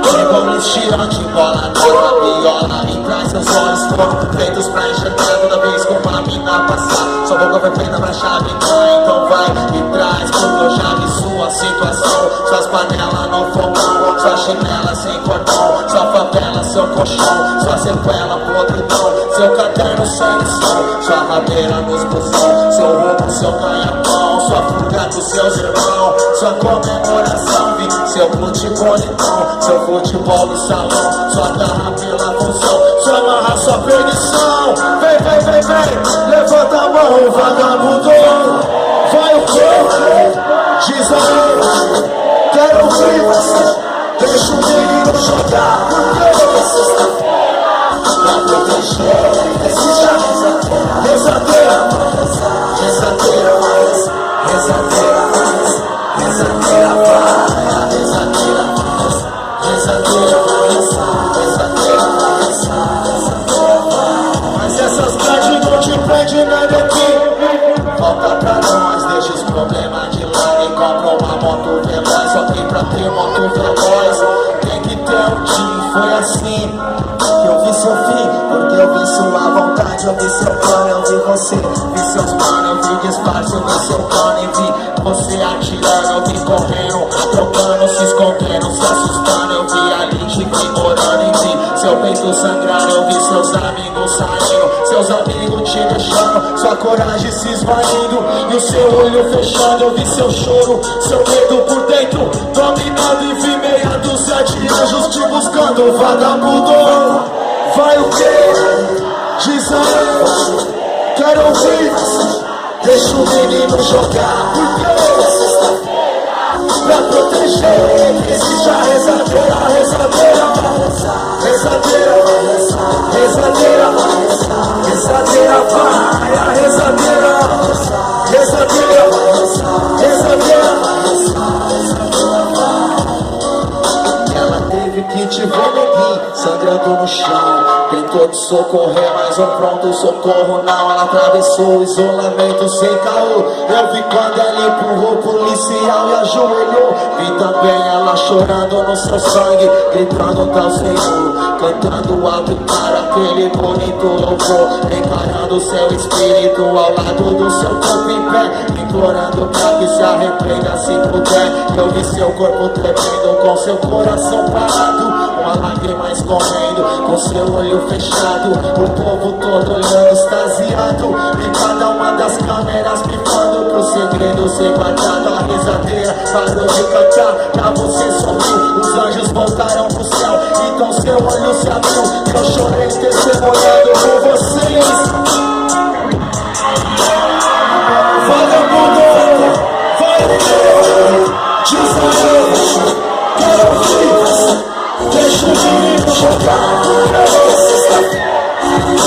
Igual um estirante, bola na viola. E traz seus olhos foram feitos pra enxergar toda vez que uma mina passar. Sua boca foi feita pra chave, então vai e traz. Porque eu já vi sua situação. Suas panelas no fogão, sua chinela sem cordão, sua favela, seu colchão, sua sequela, podridão, seu caderno sem lição, sua rabeira nos busão, seu roubo, seu ganha-pão, sua fuga dos seus irmãos, sua comemoração, vi seu futebolitão, seu futebol no salão, sua garra pela função, sua marra, sua perdição. Vem, vem, vem, vem, levanta a mão, vagabundo. Vai o quê? Diz aí, quero ouvir. Deixa o menino jogar, porque é sexta-feira. Pra proteger, precisa rezadeira. Rezadeira, rezadeira mais, rezadeira mais, rezadeira vai, rezadeira mais, rezadeira mais, rezadeira mais, rezadeira vai. Mas essas grades não te prendem nada aqui. Volta pra nós, deixa os problemas de lado e compra uma moto veloz. Só tem pra ter moto veloz, tem que ter um dia. Foi assim que eu vi seu fim, porque eu vi sua vontade, eu vi seu plano, eu vi você, vi seus planos, eu vi disfarce, eu vi seu plano, e vi você atirando, eu vi correndo, trocando, se escondendo, se assustando, eu vi ali te ignorando, e vi seu peito sangrando, eu vi seus amigos saindo, seus amigos te deixando, sua coragem se esvaindo, e o seu olho fechado, eu vi seu choro, seu medo por dentro, dominado, e vi meia dúzia de anjos te buscando, vagabundo. Vai o quê? Diz aí, quero ouvir. Deixa o menino jogar, porque é sexta-feira. Pra proteger, existe a rezadeira, rezadeira, rezadeira, rezadeira, rezadeira vai, a rezadeira, rezadeira, rezadeira. Ela teve que te ver neguinho, sangrando no chão. Tentou te socorrer, mas um pronto socorro não. Ela atravessou o isolamento sem caô. Eu vi quando ela empurrou o policial e ajoelhou. Vi também ela chorando no seu sangue, gritando tal Senhor, cantando alto para aquele bonito louvor, encarando seu espírito ao lado do seu corpo em pé, implorando pra que se arrependa se puder. Eu vi seu corpo tremendo com seu coração parado, uma lágrima escorrendo com seu olho fechado, o povo todo olhando extasiado, e cada uma das câmeras pifando pro segredo ser guardado. A risadeira parou de cantar, pra você sorriu, os anjos voltaram pro céu, então seu olho se abriu, e eu chorei testemunhando por vocês. Vagabundo, vai diz aí, quero ouvir. Deixa o menino jogar, porque é sexta-feira.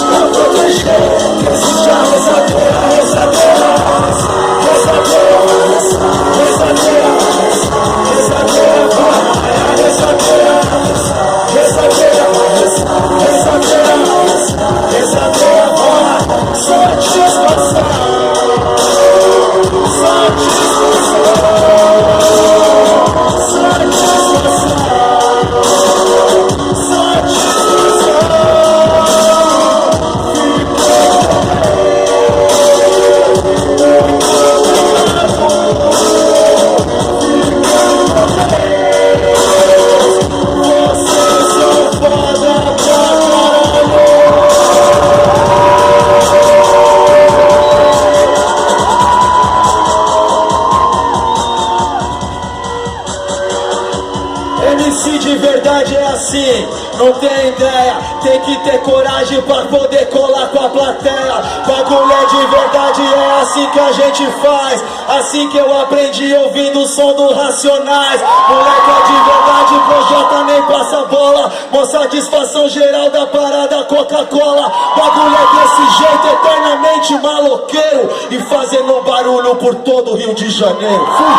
Pra proteger, existe a rezadeira, rezadeira, rezadeira, rezadeira, rezadeira vai, a rezadeira, rezadeira, rezadeira, rezadeira vai. Satisfação, satisfação, satisfação. MC de verdade é assim, não tem ideia, tem que ter coragem pra poder colar com a plateia. Bagulho é de verdade, é assim que a gente faz, assim que eu aprendi ouvindo o som do Racionais. Moleque é de verdade, projeta nem passa bola, mó satisfação geral da parada Coca-Cola. Bagulho é desse jeito, eternamente maloqueiro, e fazendo barulho por todo o Rio de Janeiro. Fui.